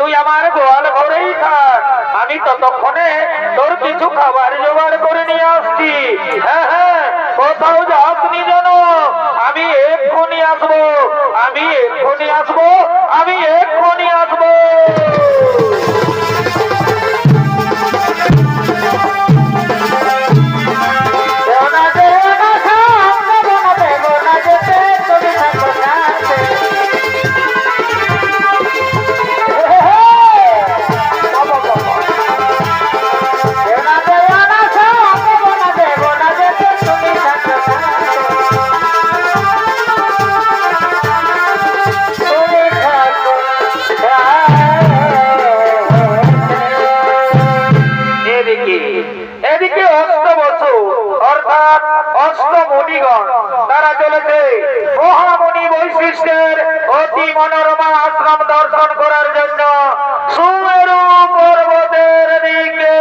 তুই আমার গোয়াল ঘরেই থাক, আমি ততক্ষণে তোর কিছু খাবার জোগাড় করে নিয়ে আসছি। হ্যাঁ হ্যাঁ, কোথাও যাসনি যেন, আমি এক্ষুনি আসবো, আমি এক্ষুনি আসবো, আমি এক্ষুনি আসবো। এদিকে অষ্টবসু অর্থাৎ অষ্টমণিগণ তারা চলেছে মহামণি বৈশিষ্ট্যের অতি মনোরমা আশ্রম দর্শন করার জন্য সুমেরু পর্বতের দিকে।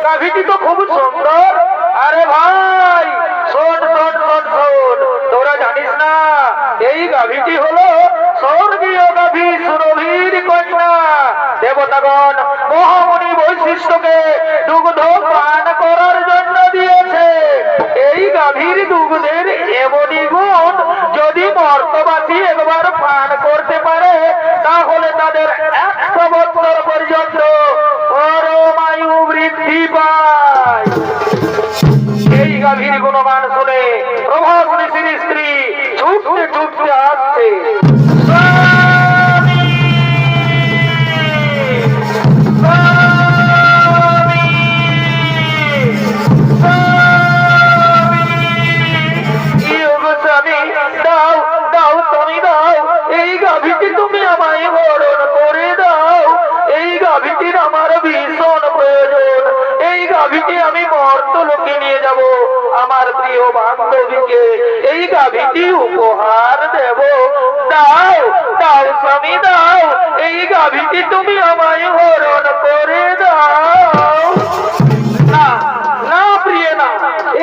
গাভীটি তো খুব সুন্দর। আরে ভাই শোন শোন শোন শোন, তোরা জানিস না এই গাভীটি হলো স্বর্গীয় গাভী সুরভীর কন্যা। দেবতা দেবতাগণ মহামণি বৈশিষ্ট্যকে দুগ্ধ পান করার জন্য দিয়েছে। এই গাভীর দুগ্ধের এমনই গুণ, যদি মর্তবাসী একবার পান করতে পারে তাহলে তাদের 100 বছর পর্যন্ত পরমায়ু বৃদ্ধি পায়। এই গাভীর গুণগান শুনে প্রভাস ঋষির স্ত্রী ছুটতে ছুটতে আসছে। এই গাভীটি তুমি আমায় হরণ করে দাও। এই গাভীটির আমার ভীষণ প্রয়োজন। এই গাভীটি আমি মর্তলোকে নিয়ে যাব, আমার প্রিয় বান্ধবীকে এই গাভীটি উপহার দেব। দাও দাও স্বামী দাও, এই গাভীটি তুমি আমায় হরণ করে দাও। না না প্রিয় না,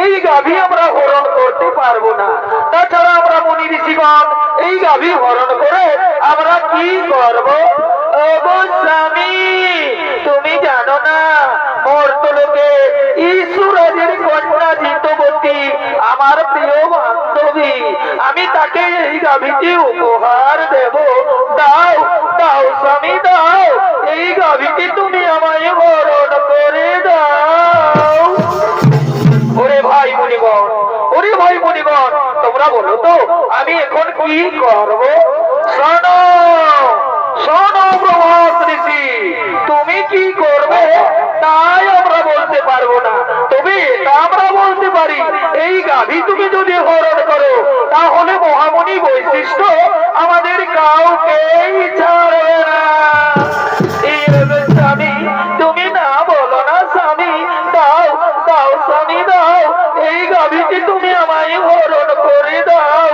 এই গাভী আমরা হরণ করতে পারবো না। তাছাড়া আমরা মুনি ঋষিগণ এই গাভী হরণ করে আমরা কি করব? ওগো স্বামী, তুমি জানো না মর্তলোকে ঈশ্বরের কন্যা জিতবতী আমার প্রিয় বান্ধবী, আমি তাকে এই গাভীটি উপহার দেব। দাও দাও স্বামী দাও, এই গাভীটি তুমি আমায় হরণ করে দাও। ওরে ভাই মুনিগণ, ওরে ভাই মুনিগণ, তোমরা বলো তো আমি এখন কি করব? শোনো শোনো প্রভাস ঋষি, তুমি কি করবে তাই আমরা বলতে পারবো না, তবে এটা আমরা বলতে পারি এই গাভী তুমি যদি হরণ করো তাহলে মহামণি বৈশিষ্ট্য আমাদের কাউকেই ছাড়বে না। স্বামী তুমি না বলো না স্বামী, দাও দাও স্বামী দাও, এই গাভীটি তুমি আমায় হরণ করে দাও।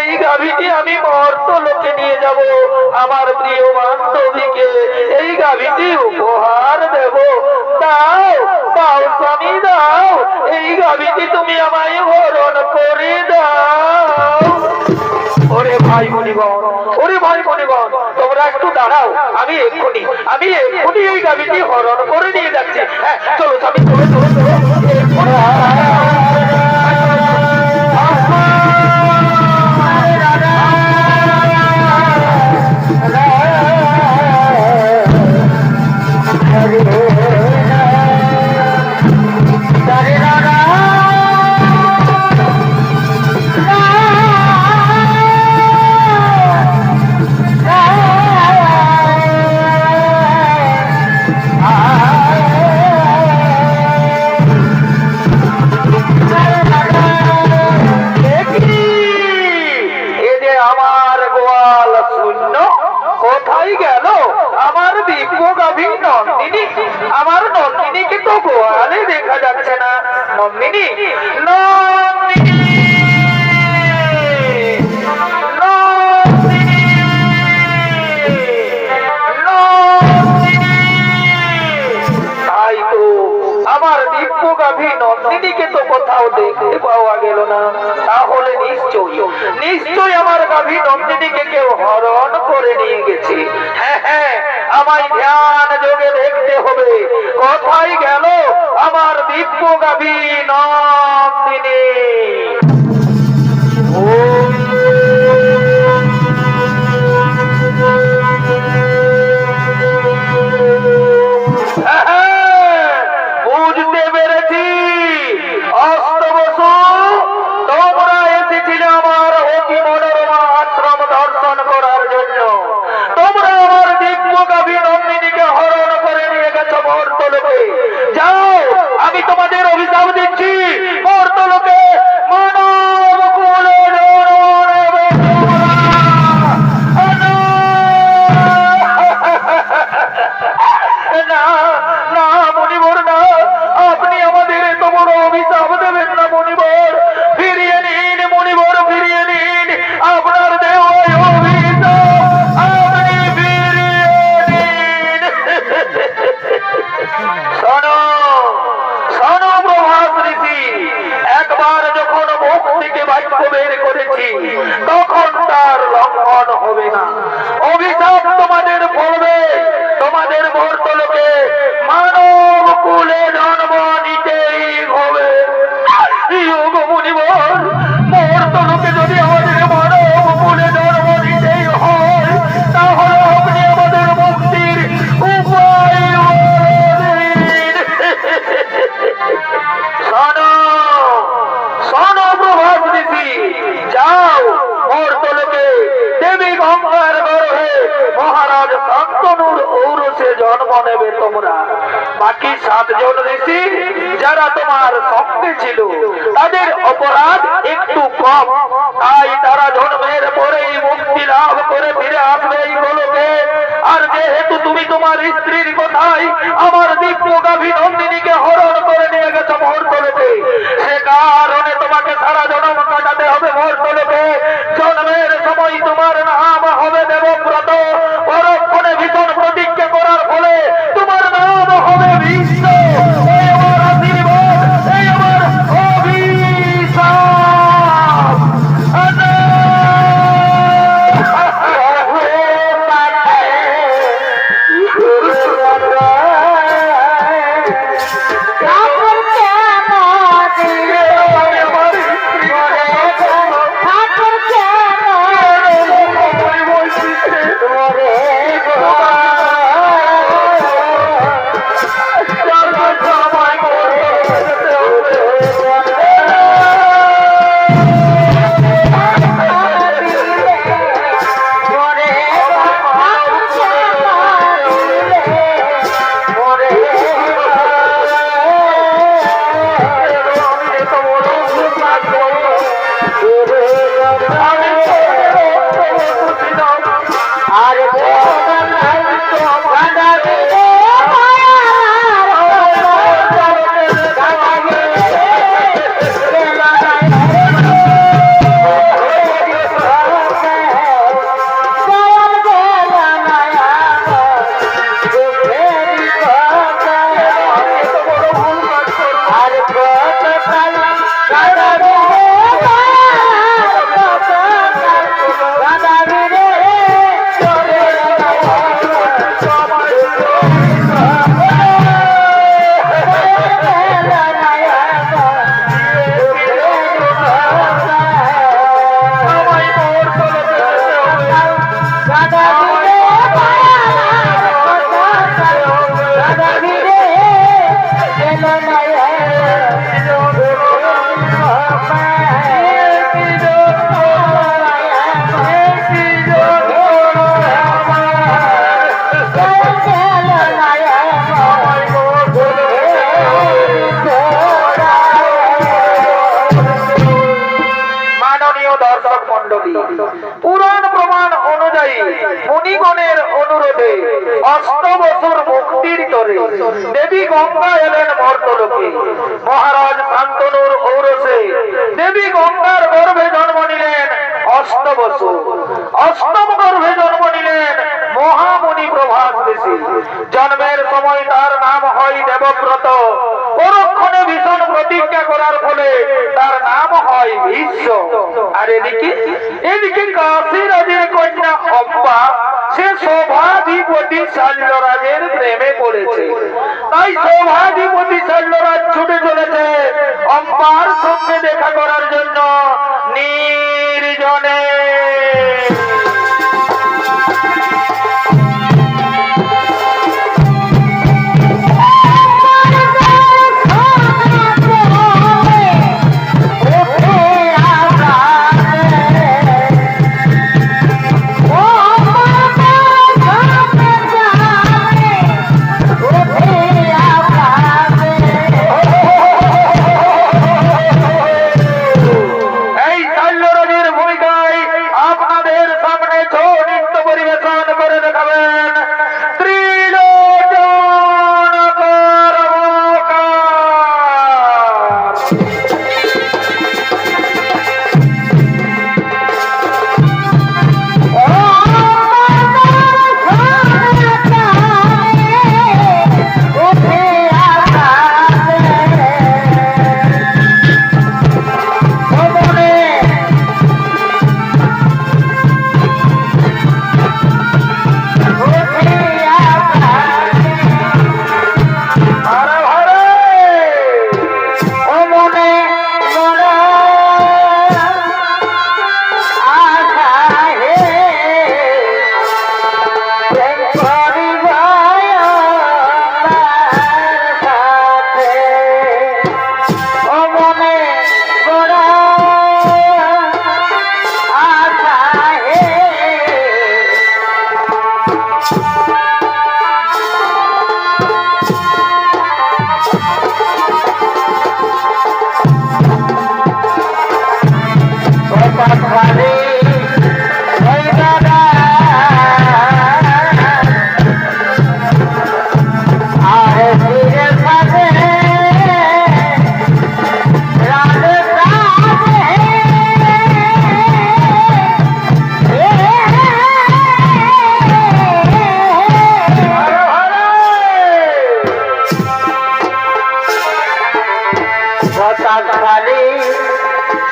এই গাভীটি আমি মর্তলোকে নিয়ে যাব, আমার প্রিয় বান্ধবীকে এই গাভীটি উপহার দেব। দাও দাও স্বামী দাও, এই গাভীটি তুমি আমায় হরণ করে দাও। ওরে ভাই মুনিগণ, ওরে ভাই মুনিগণ, তোমরা একটু দাঁড়াও, আমি এক্ষুনি এই গাভীটি হরণ করে নিয়ে যাচ্ছি। হ্যাঁ চলো স্বামী, চলো চলো চলো। কোথায় গেল আমার দিব্য গাভী নন্দিনী? আমার নন্দিনীকে তো গোয়ালে দেখা যাচ্ছে না। নন্দিনী নন্দিনী নন্দিনী নন্দিনী, তাই তো আমার দিব্য গাভী নন্দিনীকে তো কোথাও দেখতে পাওয়া গেল না। তাহলে নিশ্চয়ই আমার গাভী নন্দিনীকে কেউ হরণ করে নিয়ে গেছে। হ্যাঁ হ্যাঁ, আমায় ধ্যান যোগে দেখতে হবে কোথায় গেল আমার দিব্য গাভী নন্দিনী। বুঝতে পেরেছি, অস্তবসু তোমরা এসেছিলে আমার অতি মনোরমা আশ্রম দর্শন করার জন্য। তোমরা আমার দিব্য গাভী নন্দিনীকে হরণ করে নিয়ে গেছো মর্তলোকে। যাও, আমি তোমাদের অভিশাপ দিচ্ছি, মর্তলোকে মানব কুলে না না মণিবর না, আপনি আমাদের এত বড় অভিশাপ দেবেন না মণিবর। ফিরিয়ে নিন মণিবর, ফিরিয়ে নিন আপনার দেওয়া অভিশাপ, আপনি ফিরিয়ে নিন। শোনো শোনো প্রভাস ঋষি, একবার যখন মুখ থেকে বাক্য বের করেছি তখন তার লঙ্ঘন হবে না। অভিশাপ তোমাদের পড়বে, তোমাদের বাকি 7 জন ঋষি যারা তোমার সঙ্গে ছিল তাদের অপরাধ একটু কম, তাই তারা জন্মের পরেই মুক্তি লাভ করে ফিরে আসবে এই গোলকে। আর যেহেতু তুমি তোমার স্ত্রীর কথাই আমার দিব্য গাভী নন্দিনীকে হরণ করে নিয়ে গেছো মহর্তলোকে, সে কারণে তোমাকে সারা জন্ম কাটাতে হবে মহর্তলোকে। জন্মের সময় তোমার নাম হবে দেবব্রত, পরক্ষণে ভীষণ প্রতিজ্ঞা করার ফলে তোমার নাম হবে বিশ্ব। এই আমার আশীর্বাদ, এই আমার অভিশাপ। পুরাণ প্রমাণ অনুযায়ী মুনিগণের অনুরোধে 8 বছর মুক্তির তরে দেবী গঙ্গা এলেন মর্তলোকে। মহারাজ শান্তনুর ঔরসে দেবী গঙ্গার গর্ভে জন্ম নিলেন 8 বছর। 8ম গর্ভে জন্ম নিলেন মহামুনি প্রভাস ঋষি। জন্মের সময় তার নাম হয় দেবব্রত, পরক্ষণে ভীষণ প্রতিজ্ঞা করার ফলে তার নাম হয় বিশ্ব। আর এদিকে কাশী রাজের কন্যা অম্বা, সে শোভাধিপতি শাল্যরাজের প্রেমে পড়েছে। তাই শোভাধিপতি শাল্যরাজ ছুটে চলেছে অম্বার সঙ্গে দেখা করার জন্য নির্জনে। এই শাল্যরাজের ভূমিকায় কাকশালী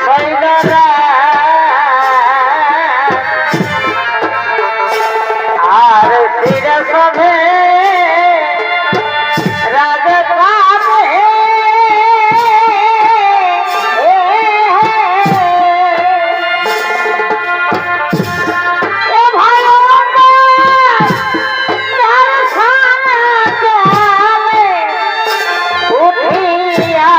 সৈন্যরা আর শিরে সভে রাজে কামে উঠিয়া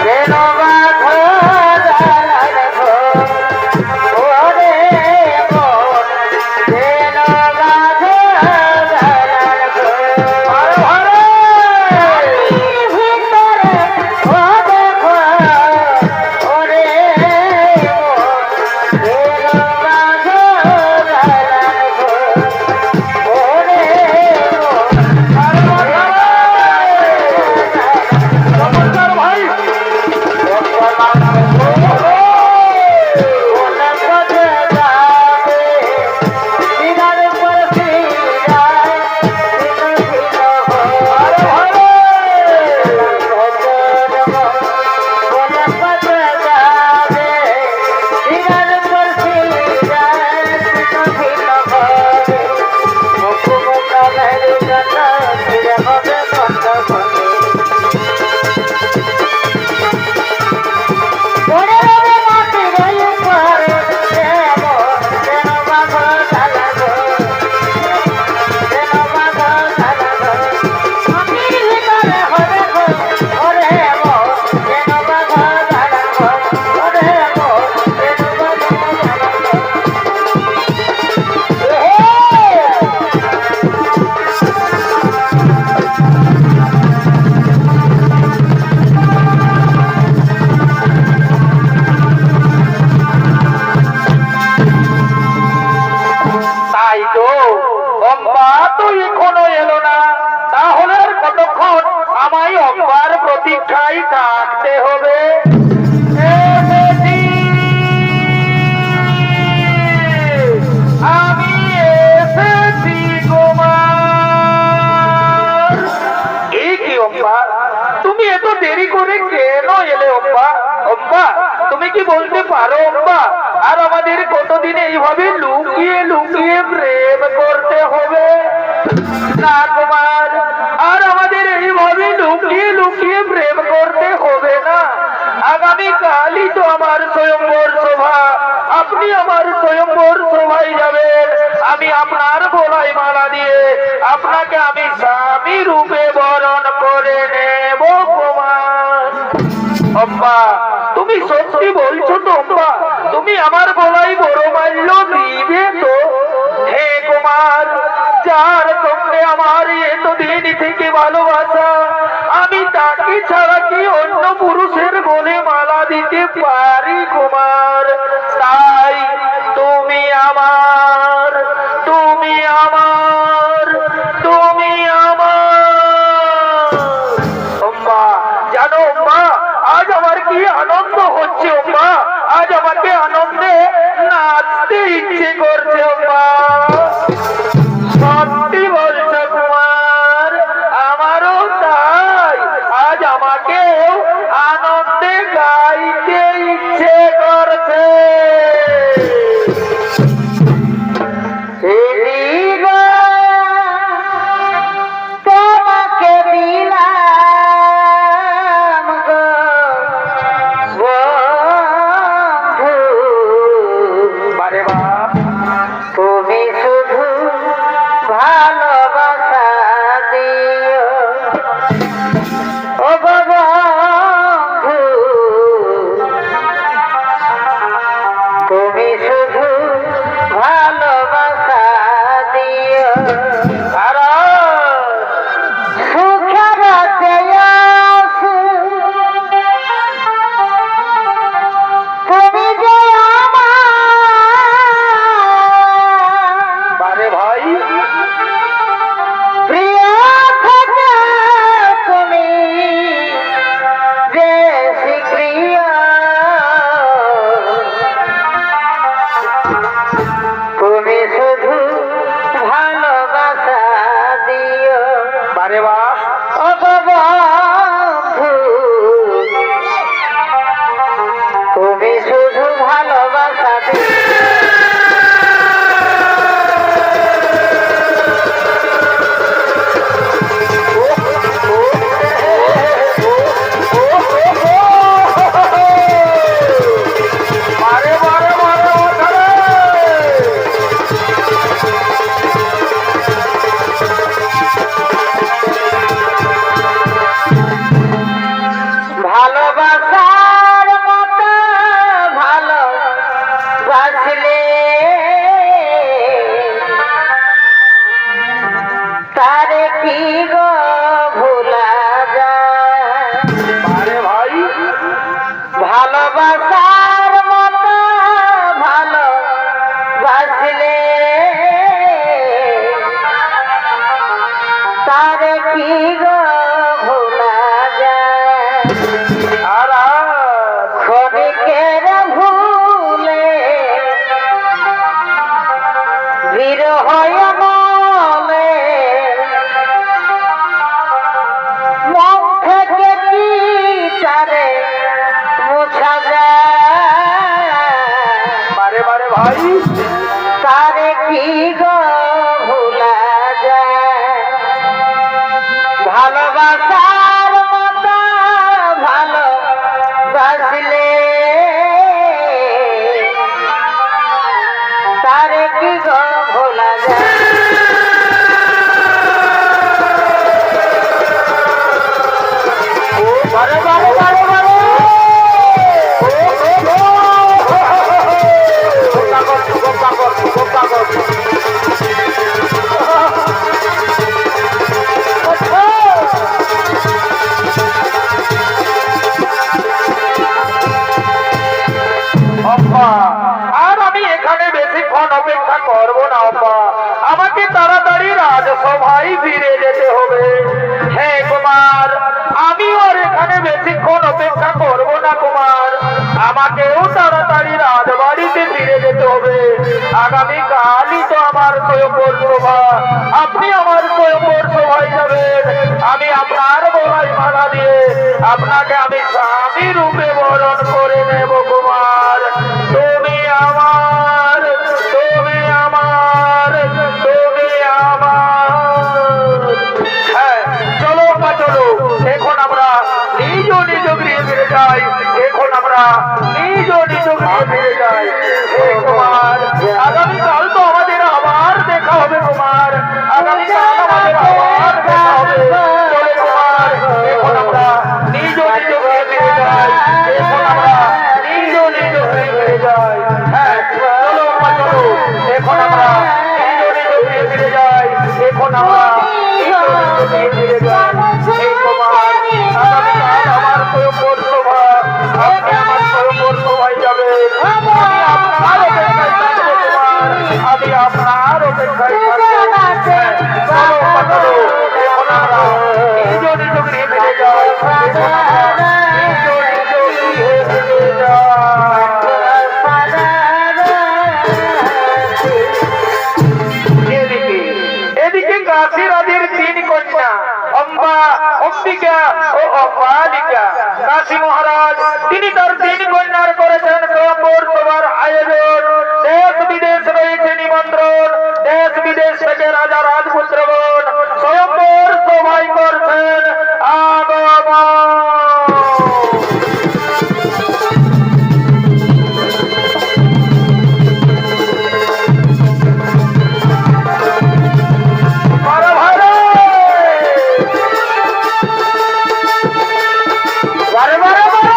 কেন বাঁধো জালার ঘর ওরে মন কেন বাঁধো জালার ঘর ভিতরে ও দেখো ওরে মন কেন বাঁধো জালার ঘর ওরে নমস্কার ভাই। তাই তো অম্বা তো এখনো এলো না, তাহলে আর কতক্ষণ আমায় অম্বার প্রতীক্ষায় থাকতে হবে? এসেছি, আমি এসেছি তোমার। এই কি অম্বা, তুমি এত দেরি করে কেন এলে অম্বা? অম্বা তুমি কি বলতে পারো অম্বা, আর আমাদের কতদিন এইভাবে লুকিয়ে লুকিয়ে প্রেম করতে হবে? না কুমার, আর আমাদের এইভাবে লুকিয়ে লুকিয়ে প্রেম করতে হবে না। আগামী কালই তো আমার স্বয়ম্বর সভা, আপনি আমার স্বয়ম্বর সভায় যাবেন। আমি আপনার গলায় মালা দিয়ে আপনাকে আমি স্বামী রূপে বরণ করে নেব কুমার। অম্বা তুমি সত্যি বলছো তো অম্বা? তুমি আমার গলায় বড় মাল্য দিবে তো? হে কুমার, যার সঙ্গে আমার এতদিন থেকে ভালোবাসা, আমি তাকে ছাড়া কি অন্য পুরুষের গলে মালা দিতে পারি কুমার? তাই তুমি আমার, তুমি আমার, তুমি আমার। অম্বা জানো অম্বা, আজ আমার কি আনন্দ হচ্ছে অম্বা, আজ আমাকে আনন্দে নাচতে ইচ্ছে করছে অম্বা। সত্যি বলছো কুমার, আমারও তাই, আজ আমাকে আনন্দে গাইতে ইচ্ছে করছে। তোমাকে দিলাম গো বন্ধু, বারে বাপ তুমি কি গো ভোলা যায় আরে ভাই ভালোবাসার মতো ভালোবাসলে তারে কি গো ভোলা যায় আর ক্ষণিকের ভুলে বিরহ মনে মন থেকে কি তারে মুছা যায় বারে বারে ভাই তারে কি গো ভোলা যায় ভালোবাসার মতো ভালোবাসলে তারে কি গো ভোলা যায় বারে বারে বারে বারে আর আমি এখানে বেশিক্ষণ অপেক্ষা করবো না অপা আমাকে তাড়াতাড়ি রাজসভায় ফিরে যেতে হবে হ্যাঁ কুমার আমি আর এখানে বেশিক্ষণ অপেক্ষা করবো না কুমার আমাকেও তাড়াতাড়ি রাজবাড়িতে ফিরে যেতে হবে আগামী কালই তো আমার স্বয়ংবর সভা আপনি আমার স্বয়ংবর সভায় যাবেন আমি আপনার গলায় মালা দিয়ে আপনাকে আমি স্বামী রূপে বরণ করে নেব কুমার তুমি আমার তুমি আমার তুমি আমার হ্যাঁ চলো বা চলো এখন আমরা নিজ নিজ গৃহে ফিরে যাই এখন আমরা নিজ নিজ গৃহে ফিরে যাই হে কুমার আগামীকাল তো আমাদের আবার দেখা হবে কুমার আগামীকাল আমাদের আবার দেখা হবে চলো কুমার এখন আমরা নিজ নিজ গৃহে ফিরে যাই এখন আমরা নিজ নিজ গৃহে ফিরে যাই হ্যাঁ চলো বা চলো এখন আমরা নিজ নিজ গৃহে ফিরে যাই এখন আমরা নিজ নিজ গৃহে ফিরে যাই হে কুমার আগামীকাল আমার স্বয়ংবর সভা আপনি আমার স্বয়ংবর সভায় যাবেন আমি আপনার অপেক্ষায় থাকবো হ্যাঁ, চলো বা চলো এখন আমরা নিজ নিজ গৃহে ফিরে যাই এখন আমরা নিজ নিজ গৃহে ফিরে যাই এদিকে এদিকে কাশী রাজের তিন কন্যা অম্বা অম্বিকা ও অম্বালিকা কাশী মহারাজ তিনি তার তিন কন্যার করেছেন স্বয়ংবর সভার আয়োজন দেশ বিদেশ রয়েছে নিমন্ত্রণ দেশ বিদেশ থেকে রাজা রাজপুত্রগণ স্বয়ংবর সভায় করছেন আগমন বারে বারে বারে বারে বারে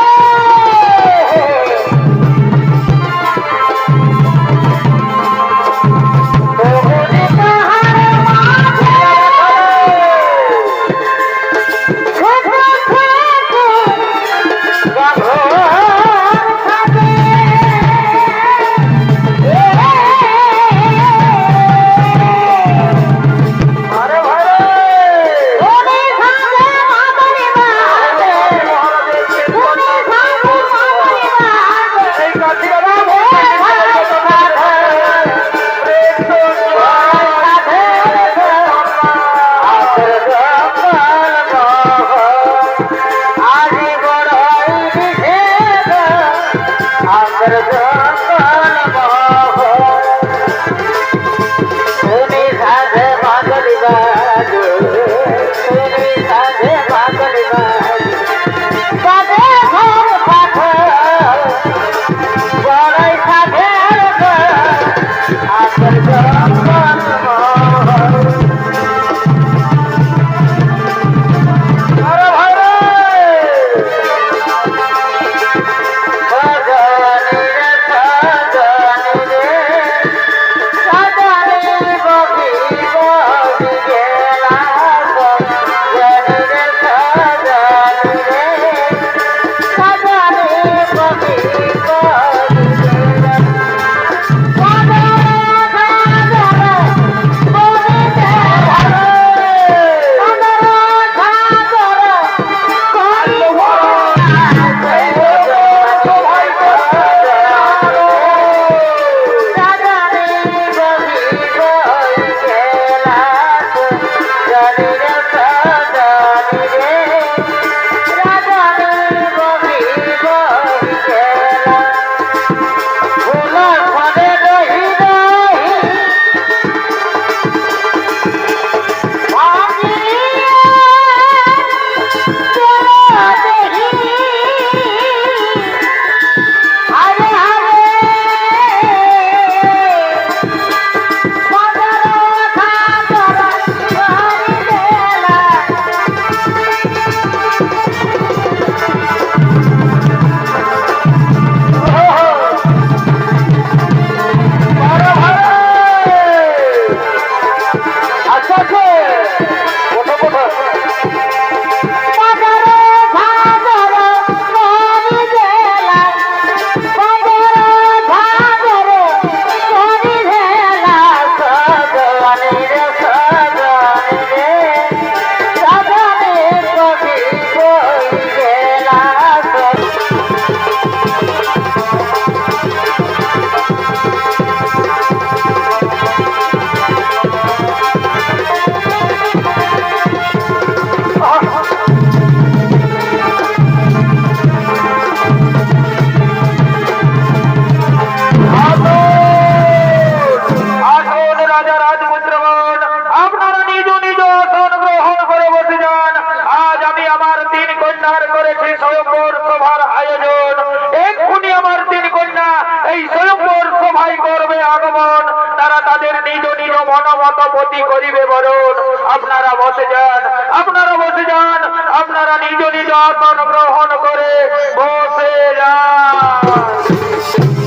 মনোমত পতি করিবে বরণ। আপনারা বসে যান, আপনারা বসে যান, আপনারা নিজ নিজ আসন গ্রহণ করে বসে যান।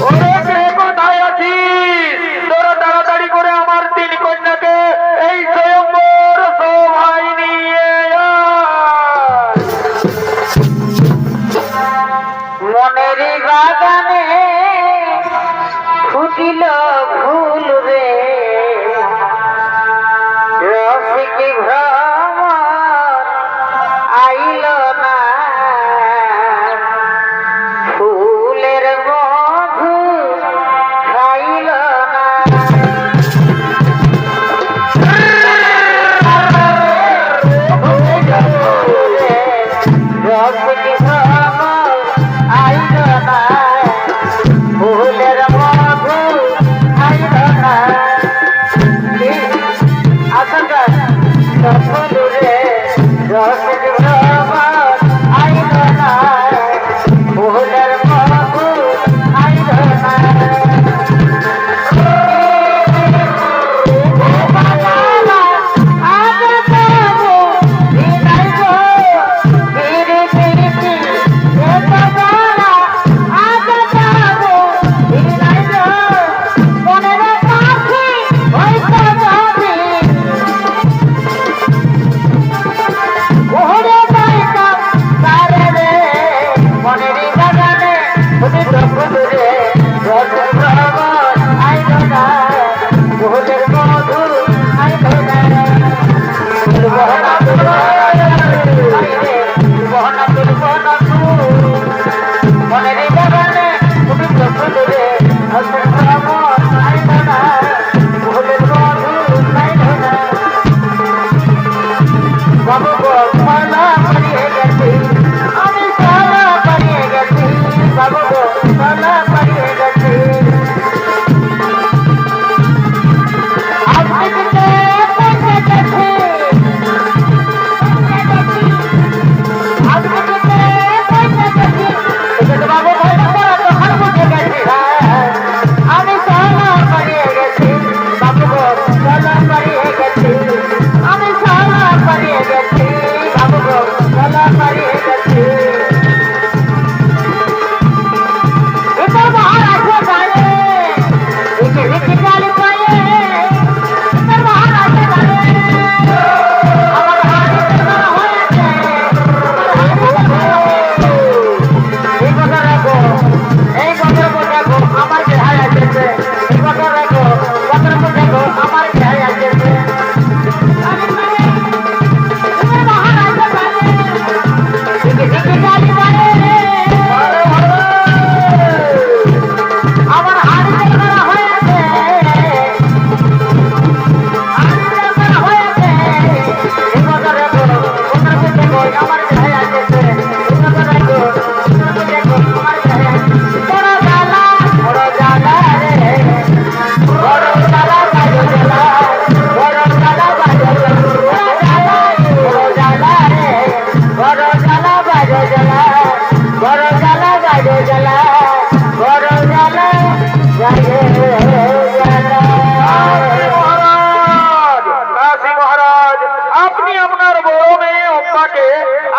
ওরে কে কোথায় আছিস? তোরা তাড়াতাড়ি করে আমার তিন কন্যাকে এই স্বয়ম্বর সভায় নিয়ে আয়। মনের বাগানে ফুটিল ফুল রে, রসিক ভ্রমর আইল না, ফুলের মধু খাইল না। রসিক ভ্রমর আইল না, ফুলের মধু খাইল না। আসলে সফল রে, রসিক ভ্রমর আইল না, ফুলের মধু খাইল না।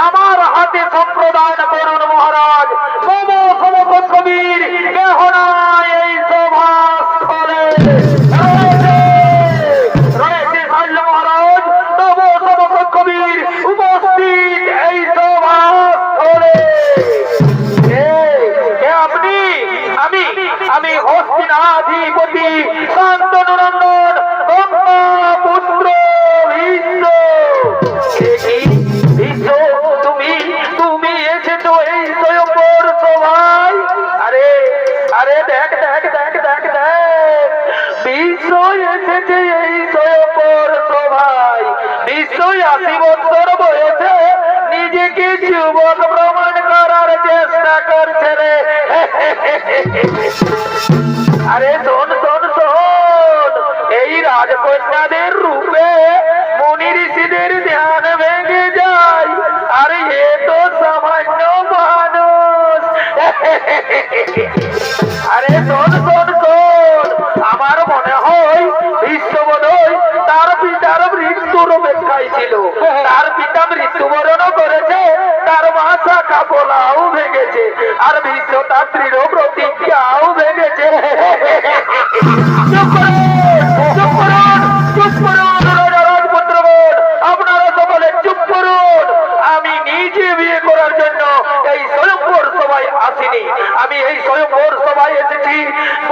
আমার হাতে সম্প্রদান করুন মহারাজ। মম সমকত কবির কেহ নাই এই সভাস্থলে। রয়েছে সাল্য মহারাজ, তব সমকত কবির উপস্থিত এই সভাস্থলে। কে আপনি? আমি হস্তিনাধিপতি শান্তনু নন্দন গঙ্গা পুত্র ভীষ্ম। তুমি এসেছো এই স্বয়ম্বর সভায়? আরে দেখ বিশ্ব এসেছে এই স্বয়ম্বর সভায়। নিশ্চয় 80 বছর বয়সে নিজেকে যুবক প্রমাণ করার চেষ্টা করছে রে। আরে শোন, এই রাজকন্যাদের রূপে মুনি ঋষিদের ধ্যান ভেঙে যায়, আর এ তো সামান্য মানুষ। আরে শোন, আমার মনে হয় বিশ্ববোধই মৃত্যুর অপেক্ষায় ছিল, তার পিতা মৃত্যুবরণ করেছে, তার মা শাখা পোলাও ভেঙেছে, আর বিশ্বদাত্রীরও প্রতিজ্ঞাও ভেঙেছে। চুপ করুন, চুপ করুন, চুপ করুন রাজপুত্রগণ, আপনারা সকলে চুপ করুন। আমি নিজে বিয়ে করার জন্য এই স্বয়ংবর সভায় আসিনি, আমি এই স্বয়ংবর সভায় এসেছি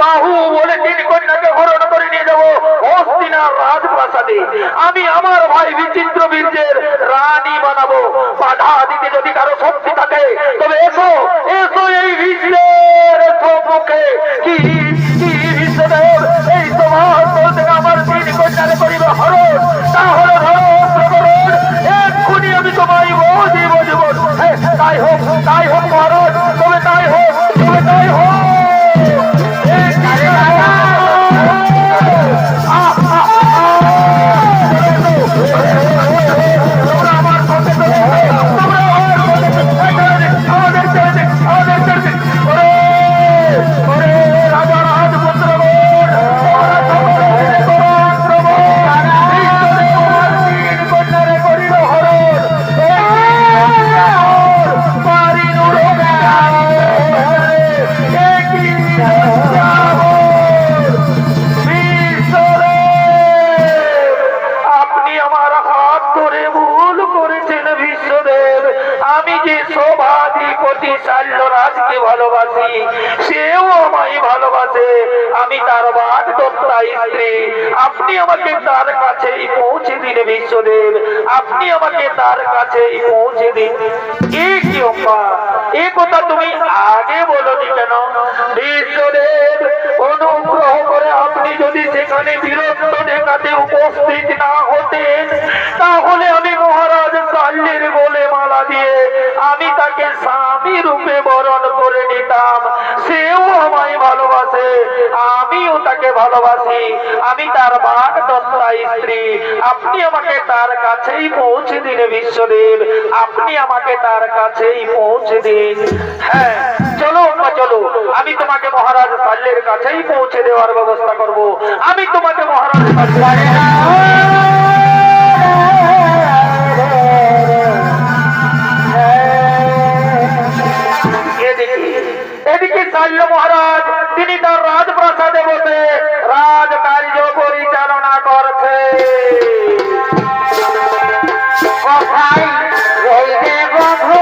বাহু বলে 3 কন্যাকে হরণ করে নিয়ে যাবো হস্তিনার রাজপ্রাসাদে। আমি আমার ভাই বিচিত্র বীর্যের রানী বানাবো। বাধা দিতে যদি কারো শক্তি থাকে তবে এসো, এসো এই বিশ্বের সম্মুখে। কি কি বিশ্বদেব এই সভাস্থল থেকে আমার 3 কন্যাকে করিবে হরণ, তাহলে হরণ এক্ষুনি আমি তোমায় বজিব জীবন। তাই হোক, তাই হোক মহারাজ, তবে তাই হোক, তবে তাই হোক। আমি যে সভাধিপতি শাল্যরাজকে ভালোবাসি, সেও আমায় ভালোবাসে। আমি তার বাগদত্তা স্ত্রী। আপনি আমাকে তার কাছেই পৌঁছে দিন বিশ্বদেব, আপনি আমাকে তার কাছেই পৌঁছে দিন। কি অম্মা, এ কথা তুমি আগে বলনি কেন? বিশ্বদেব, অনুগ্রহ করে আপনি যদি সেখানে বীরত্ব দেখাতে উপস্থিত না হতেন, তাহলে আমি মহারাজ শাল্যের গলে মালা দিয়ে আমি তাকে স্বামী রূপে বরণ করে নিতাম। সেও আমায় ভালোবাসে, আমিও তাকে ভালোবাসি। আমি তার বাগদত্তা স্ত্রী। আপনি আমাকে তার কাছেই পৌঁছে দিন বিশ্বদেব, আপনি আমাকে তার কাছেই পৌঁছে দিন। হ্যাঁ চলো আম্মা, চলো, আমি তোমাকে মহারাজ শাল্যের কাছেই পৌঁছে দেওয়ার ব্যবস্থা করব। আমি তোমাকে মহারাজ এদিকে শাল্য মহারাজ তিনি তার রাজপ্রাসাদে বসে রাজকার্য পরিচালনা করছে। কোথায় রইলে বধূ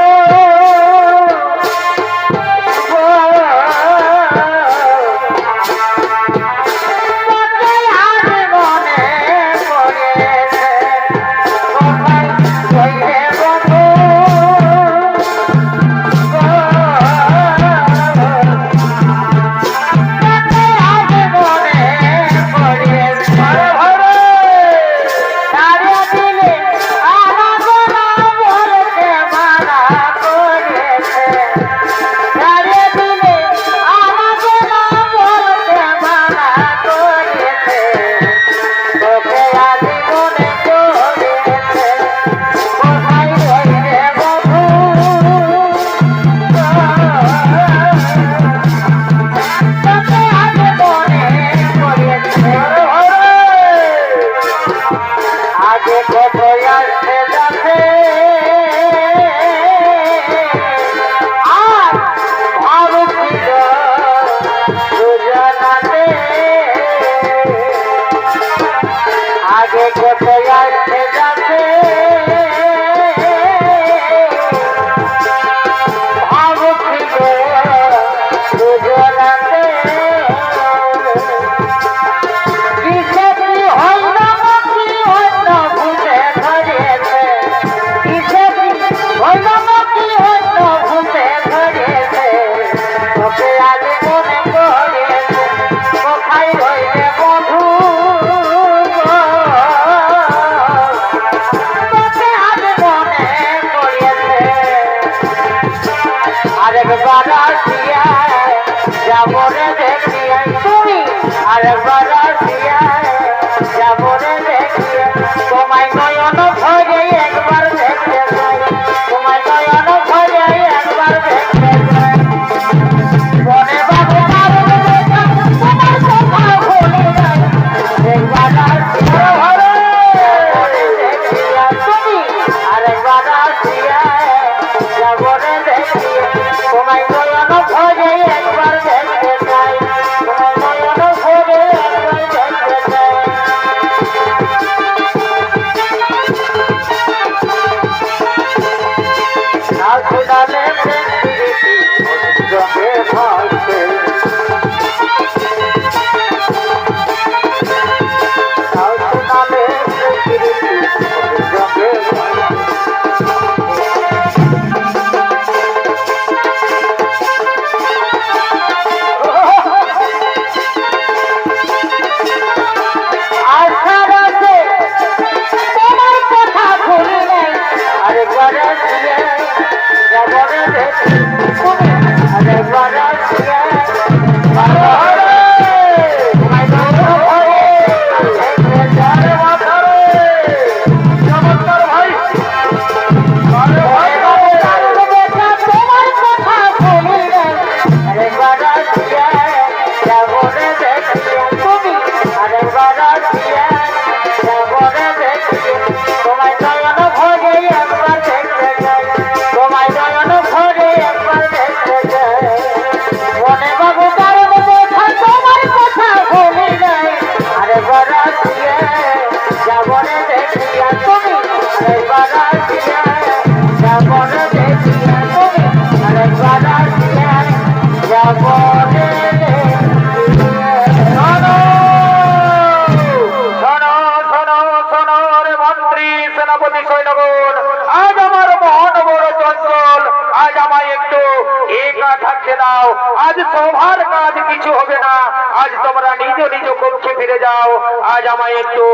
থাকতে দাও। আজ সভার কাজ কিছু হবে না, আজ তোমরা নিজ নিজ কক্ষে ফিরে যাও। আজ আমায় একটু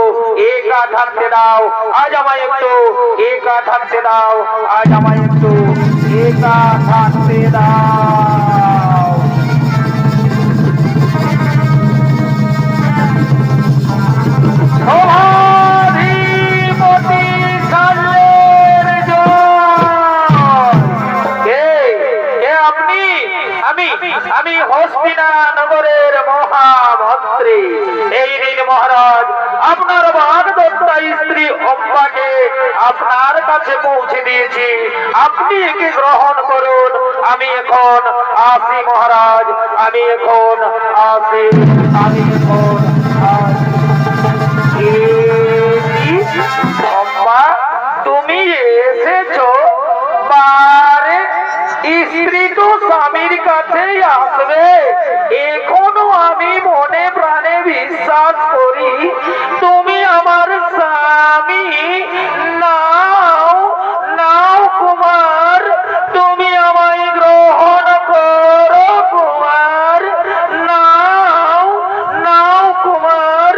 একা থাকতে দাও, আজ আমায় একটু একা থাকতে দাও, আজ আমায় একটু একা থাকতে দাও। সভাধিপতি সাল্লের জয়। কে কে আপনি? আমি আমি হস্তিনা নগরের মহামন্ত্রী। এই দিন মহারাজ আপনার বাগদত্তা স্ত্রী অম্বাকে আপনার কাছে পৌঁছে দিয়েছি, আপনি একে গ্রহণ করুন। আমি এখন আসি মহারাজ, আমি এখন আসি, আমি এখন আসি। অম্বা, তুমি এসেছো? বারে, স্ত্রী তো স্বামীর কাছেই আসবে। এখনো আমি মনে প্রাণে বিশ্বাস করি তুমি আমার স্বামী। নাও নাও কুমার, তুমি আমায় গ্রহণ করো কুমার। নাও নাও কুমার,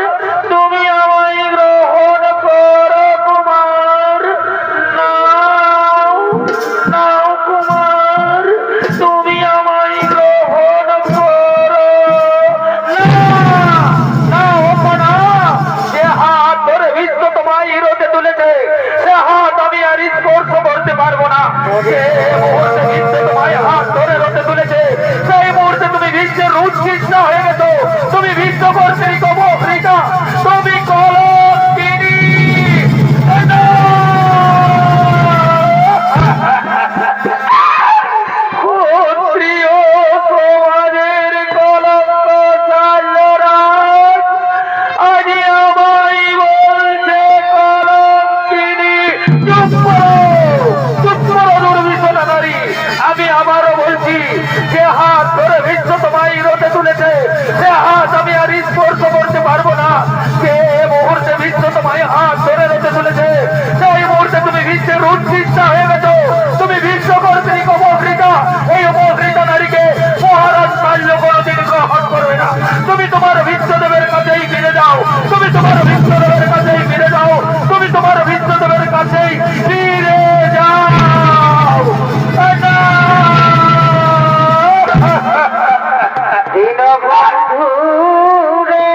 তুমি আমায় গ্রহণ করো কুমার। নাও নাও কুমার, তুমি আমায় গ্রহণ করো। না না, যে হাত ধরে বিশ্ব তোমায় রোদে তুলেছে সে হাত আমি আর স্পর্শ করতে পারবো না। যে মুহূর্তে বিশ্ব তোমায় হাত ধরে রোদে তুলেছে সেই মুহূর্তে তুমি বিশ্বের উৎকৃষ্টা হয়ে গেছো। তুমি বিশ্বকর্ত্রী কবরিকা, তুমি কলঙ্কিনী। ক্ষত্রিয় সমাজের কলঙ্ক চাল্যরাজ আজ আমায় বলছে কলঙ্কিনী। চুপ করো, চুপ করো দুর্বিষণা নারী। আমি আবারও বলছি, যে হাত ধরে বিশ্ব তোমায় রোদে তুলেছে সে হাত আমি আর স্পর্শ করতে পারবো না। যে মুহূর্তে বিশ্ব তোমায় হাত ধরে রোদে তুলেছে সেই মুহূর্তে তুমি বিশ্বের উৎকৃষ্টা হয়ে গেছো। তুমি বিশ্বকর্ত্রী অপহৃতা। এই অপহৃতা নারীকে মহারাজ শাল্য কোনোদিন গ্রহণ করবে না। তুমি তোমার বিশ্বদেবের কাছেই ফিরে যাও, তুমি তোমার বিশ্বদেবের কাছেই ফিরে যাও, তুমি তোমার বিশ্বদেবের কাছেই ফিরে যাও। দীনবন্ধু রে,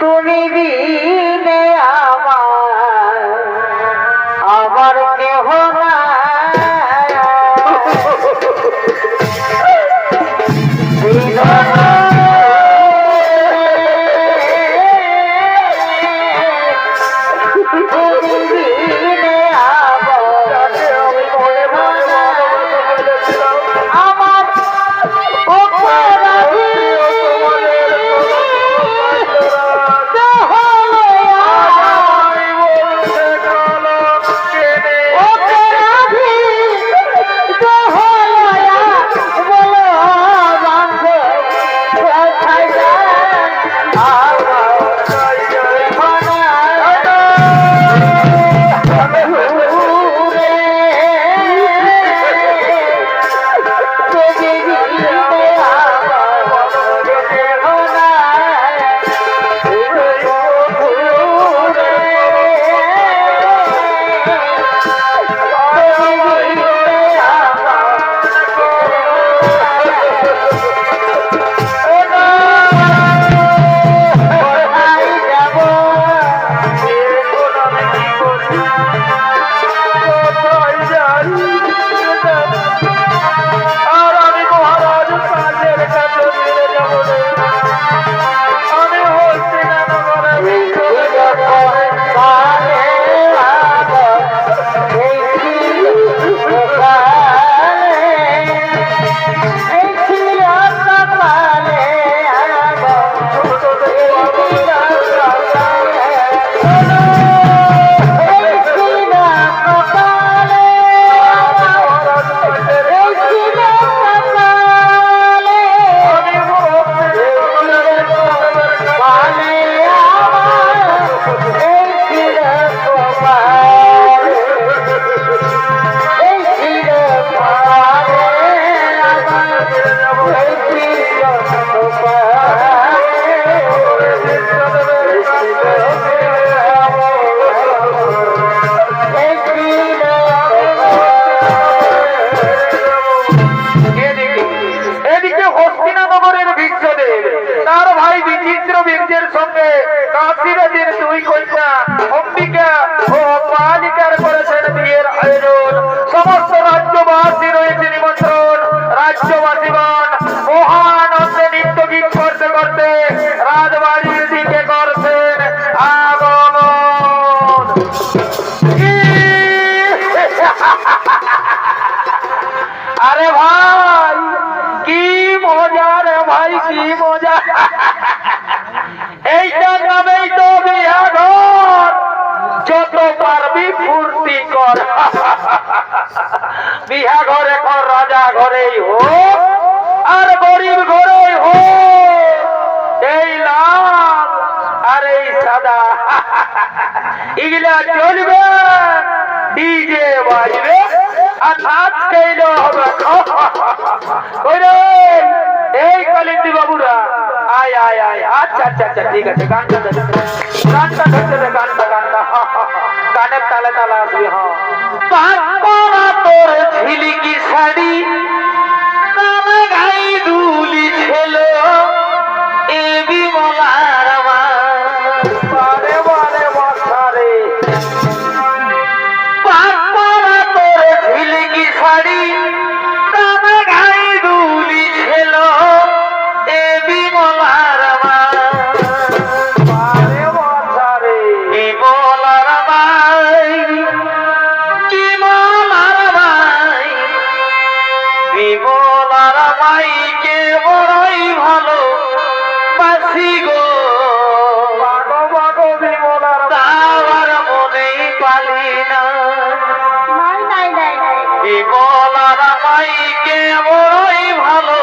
তুমি দিলে আমার কেহ না। ভাই বিচিত্র বীর্যের সঙ্গে কাশীরাজের দুই কন্যা অম্বিকা ও বালিকার করেছেন বিয়ের আয়োজন। সমস্ত রাজ্যবাসী রয়েছে নিমন্ত্রণ। রাজ্যবাসীগণ মহানন্দে নৃত্য গীত করতে করতে রাজবাড়ির দিকে করছেন আগমন। আরে ভাই কি মজা রে ভাই, কি মজা! এইটার নামেই তো বিয়াঘর। যত পারবি ফুর্তি কর। বিয়া ঘরে কর, রাজা ঘরেই হোক আর গরিব ঘরেই হোক, এই লাল আর এই সাদা এগুলা চলবে। ডিজে বাজবে আর নাচ খেলে হবে। এই কালিন্দি বাবুরা আয় আয় আয়। আচ্ছা আচ্ছা আচ্ছা ঠিক আছে, গানটা ধরতে দে, গানটা গানের তালে তালে আসবে। হ্যাঁ তোর ঝিলিকি শাড়ি কানে গাই দুলি ছিল এ বিমলার বারে বারে বসারে। তোর ঝিলিকি শাড়ি কানে গাই দুলি ছিল এ বিমলার বারে বসারে। বিমলার বাই, বিমলার বাই, বিমলার মাইকে বড়ই ভালো বাসি গো। বাগো বাগো বিমলার তার মনেই পালি না। বিমলার মাইকে বড়ই ভালো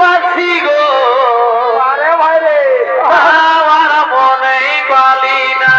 বাসি গো। আরে ভাই রে, আমার মনেই পালি না।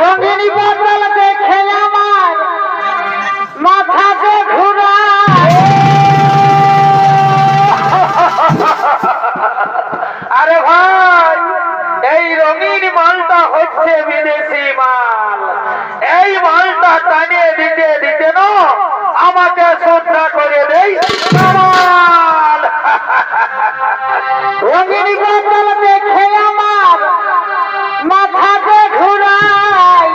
রঙিনী বদল দেখে আমার মাথাতে ঘুরায়। আরে ভাই এই রঙিন মালটা হচ্ছে বিদেশি মাল। এই মালটা টানিয়ে দিতে দিতে না আমাকে শ্রদ্ধা করে দেই কামাল। রঙিনী বদল দেখে আমার মাথাতে ঘুরায়।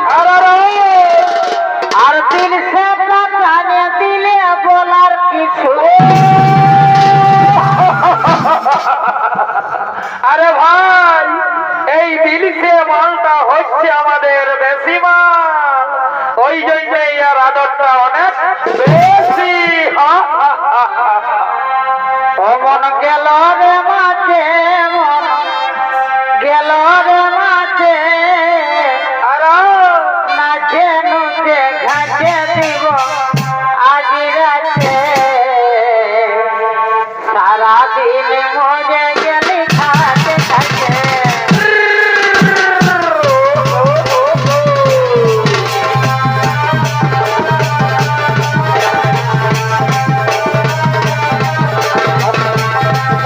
আর দিল সে টানে দিলে বলার কিছু। আরে ভাই এই দিলিসে মালটা হচ্ছে আমাদের বেশি মাল। ওই জন্যই আর আদরটা অনেক বেশি। মন গেল রে মাঝে, মন গেল রে মাঝে। আর নাচে নুচে ঘাটে দিব আজি রাতে। সারাদিন মজে গেলি খাতে খাতে।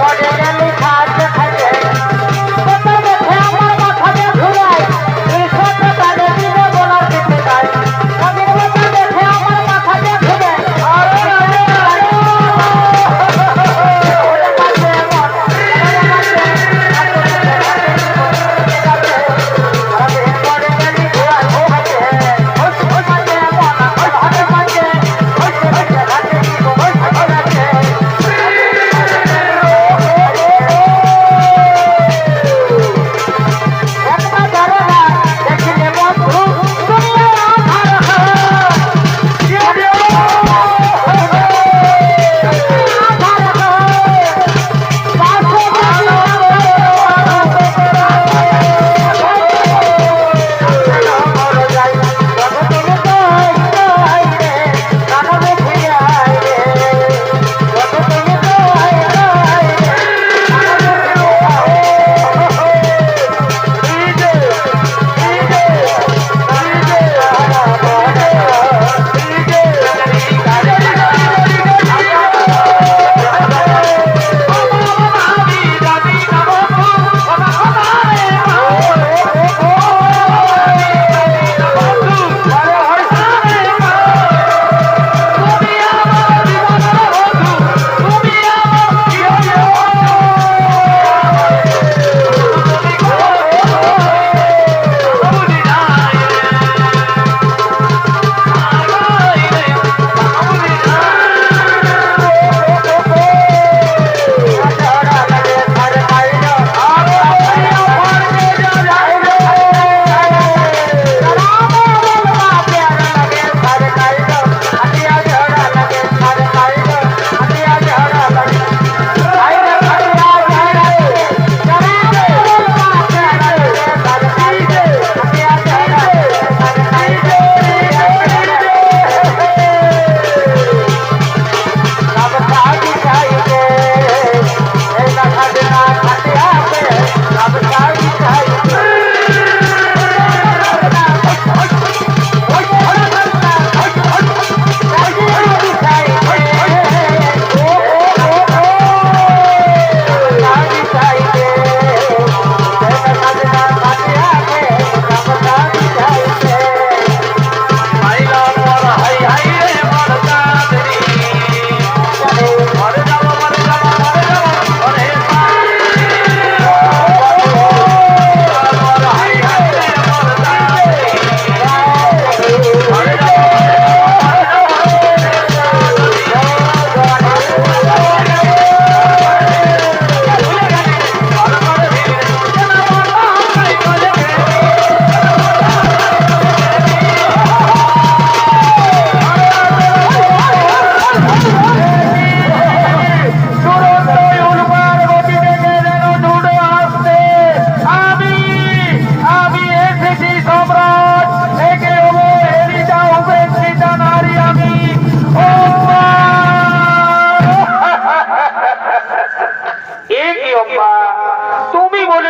মজে গেলি খাতে খাতে। কত দেখে আমার মাথাতে ঘুরায়। এই সত্য তাদের দিনে বলার দিতে চাই। কবির মতো দেখে আমার মাথাতে ঘুরে। ঘুরে কাছে মন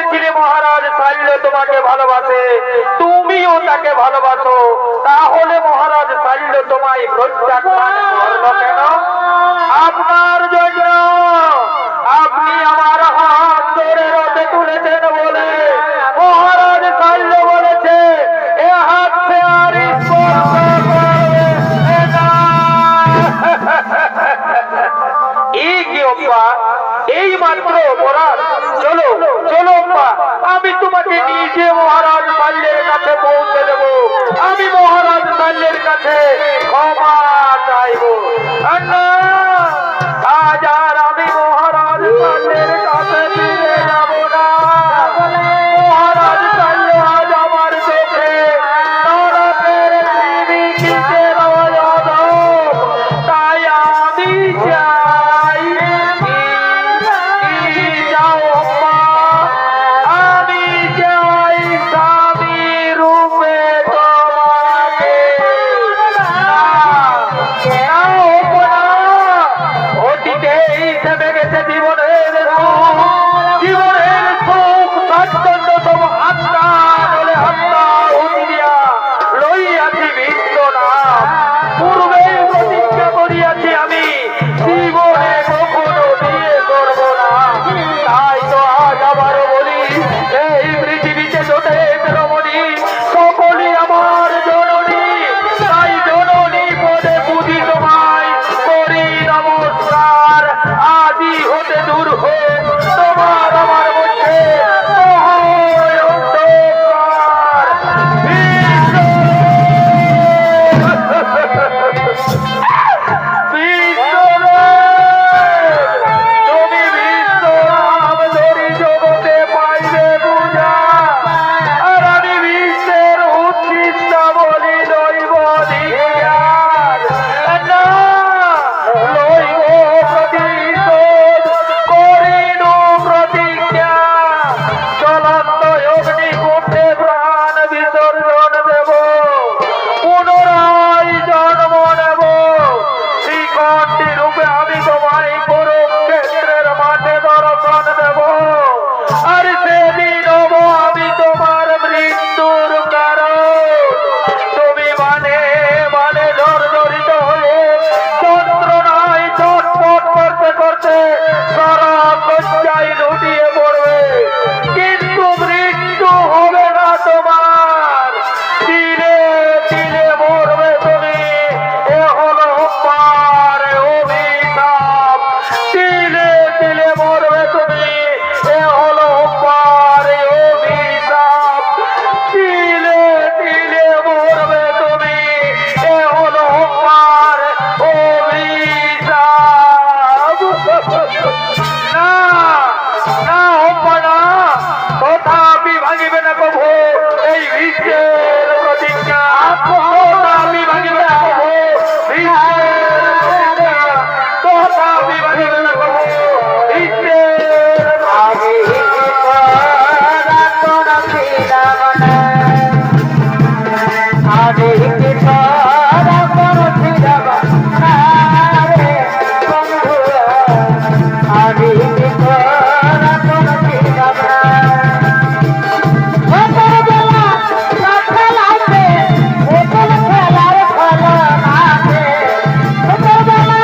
বলেছিলে মহারাজ শাল্য তোমাকে ভালোবাসে, তুমিও তাকে ভালোবাসো, তাহলে মহারাজ শাল্য তোমায় প্রত্যাখ্যান করলো কেন? আপনার জন্য। আপনি আমার হাত ধরে রথে তুলেছেন বলে মহারাজ শাল্য বলেছে এ হাত সে আর স্পর্শ করবে না। এই কি অব্বা, এই মাত্র অপরাধ? চলো চলো অব্বা, আমি তোমাকে নিজে মহারাজ শাল্যের কাছে পৌঁছে দেব। আমি মহারাজ শাল্যের কাছে ক্ষমা চাইব। না, আজ আর আমি মহারাজ শাল্যের কাছে ফিরে যাব না। মহারাজ শাল্য আজ আমার চোখে নরকের নিমিষে রজত, তাই আমি চাই যাও অম্মা, আমি চাই স্বামী রূপে তোমাকে। অতীতেই থেমে গেছে জীবনের সুখ স্বাচ্ছন্দ্য, তবু আত্মা বলে আত্মা উঠিয়া লইয়াছি বিশ্বনাথ। পূর্বে প্রতিজ্ঞা করিয়াছি আমি জীবনে কখনো বিয়ে করব না। তাই তো আজ আবারও বলি, এই পৃথিবীতে যতেক রমণী সকলই আমার জননী। তাই জননী পদে বুঝি তোমায় করি নমস্কার। আদি হতে দূর হোক তোমার আমার মধ্যে মহায় অন্ধকার। তুমি বিশ্বনাম ধরি জগতে পাইবে পূজা, আর আমি বিশ্বের উৎকৃষ্ট বলি দৈব ধিক্কার। না, লইব প্রতিশোধ, করিল প্রতিজ্ঞা। জ্বলন্ত অগ্নিকুণ্ডে প্রাণ বিসর্জন দেব, পুনরায় জন্ম নেব। শ্রীকণ্ঠী রূপে আমি তোমায় কুরুক্ষেত্রের মাঠে দর্শন দেব। আর সেদিন হব আমি তোমার মৃত্যুর কারণ। তুমি মানে মানে জর্জরিত হয়ে যন্ত্রণায় ছটফট করতে করতে সারা শয্যায় লুটিয়ে পড়বে, কিন্তু মৃত্যু হবে না তোমার। দিলে দিলে মরবে তুমি, এ হলো আমার অভিশাপ। দিলে দিলে মরবে তুমি, এ হলো আমার অভিশাপ। দিলে দিলে মরবে তুমি, এ হলো আমার অভিশাপ। না না হব্বা না, তথাপি ভাঙিবে না কভু এই বিশ্বের প্রতিজ্ঞা। তথাপি ভাঙিবে না কভু বিশ্বের প্রতিজ্ঞা। তথাপি ভাঙিবে না কভু বিশ্বের আগে রাখনা ছিলাম না, আগে রাখনা ছিলাম না রে বন্ধুরা, আগে রাখনা ছিলাম না। ছোটবেলা খেলাতে ওপর খেলার ফল আছে, ছোটবেলা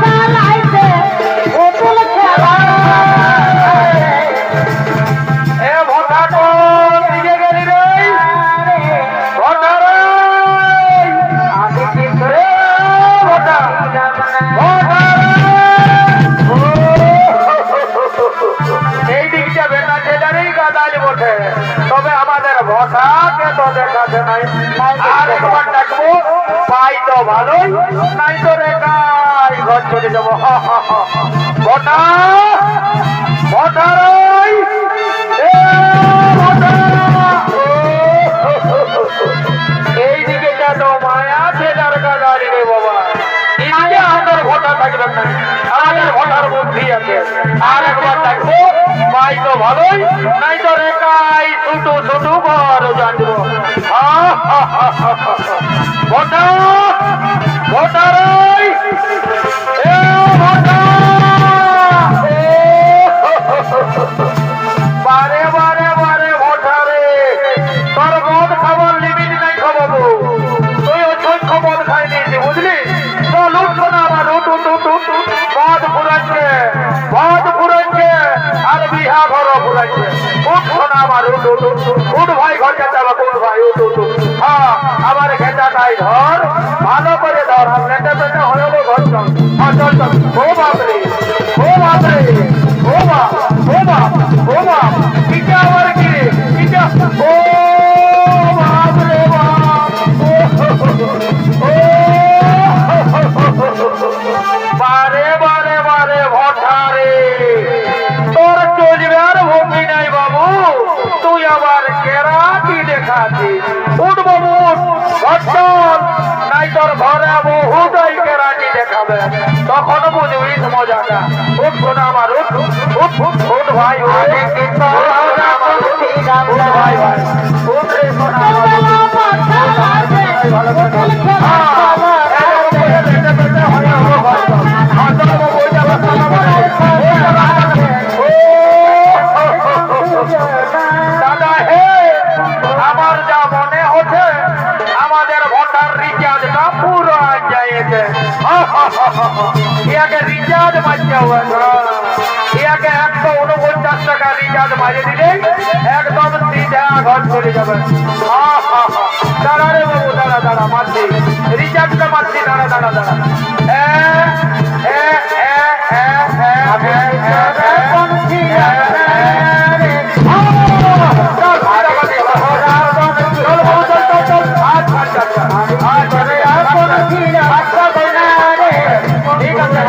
খেলাইতে ওপর খেলার এ ভোটা কোন দিকে গেলি রে? ভোটা রে! আমি কি এ ভোটা! ভোটা রে! এই দিক যাবে না, সেটারই গাদালি বটে, তবে আমাদের ভোটাকে তো দেখাতে নাই। আর একবার ডাকবো, পাই তো ভালোই, নাই তো রেখাই ঘর চলে যাবো। ভোটা! ভোটা রে! এ ভোটা! এই দিকে যত মায়া সেটার গাদালি রে বাবা। ইনকে আমাদের ভোটা থাকবে না, আমাদের ভোটার বুদ্ধি আছে। আর একবার দেখবো, পাই তো ভালোই, নাই তো রেখাই ছোট ছোট ঘর জানবো। ভোটা! ভোটা রে! এ ভোটা! বারে বারে মদ ফুরাচ্ছে আর বিহা ঘর ফুরাচ্ছে। উঠ শোনা আমার, উঠ উঠ উঠ, উঠ ভাই ঘর যেতে হবে, উঠ ভাই উঠ উঠ উঠ। হ্যাঁ আমার খেতাটাই ধর, ভালো করে ধর, পেটে পেটে হয়ে ঘর চল। হ্যাঁ চল চল। ও বাপরে, ও বাপরে, ও বাপ, ও বাপ, ও বাপ, কিটা আবার কি রে, কিটা, ও বাপরে বাপ, বারে বারে বারে ভটারে, তোর চলবে আর ভঙ্গি নাই বাবু, তুই আবার কেরাটি দেখাচ্ছিস। উঠ বাবু উঠ, ঘর চল, নাই তোর ঘরে বহুটাই কেরাটি দেখাবে, তখন বুঝবি মজাটা। উঠ শোনা আমার, উঠ উঠ উঠ উঠ ভাই, উঠ ভাই ভাই, উঠ রে শোনা আমার। ভালো করে দাদা হে, আমার যা মনে হচ্ছে আমাদের ভোটার রিচার্জটা পুরো যাইছে। ইয়াকে রিচার্জ মারতে হবে, ইয়াকে 149 টাকা রিচার্জ মারিয়ে দিলে একদম সিধা ঘর চলে যাবে। দাঁড়া রে বাবু, দাঁড়া দাঁড়া, মারছি রিচার্জটা, মারছি, দাঁড়া দাঁড়া দাঁড়া। ঠিক আছে।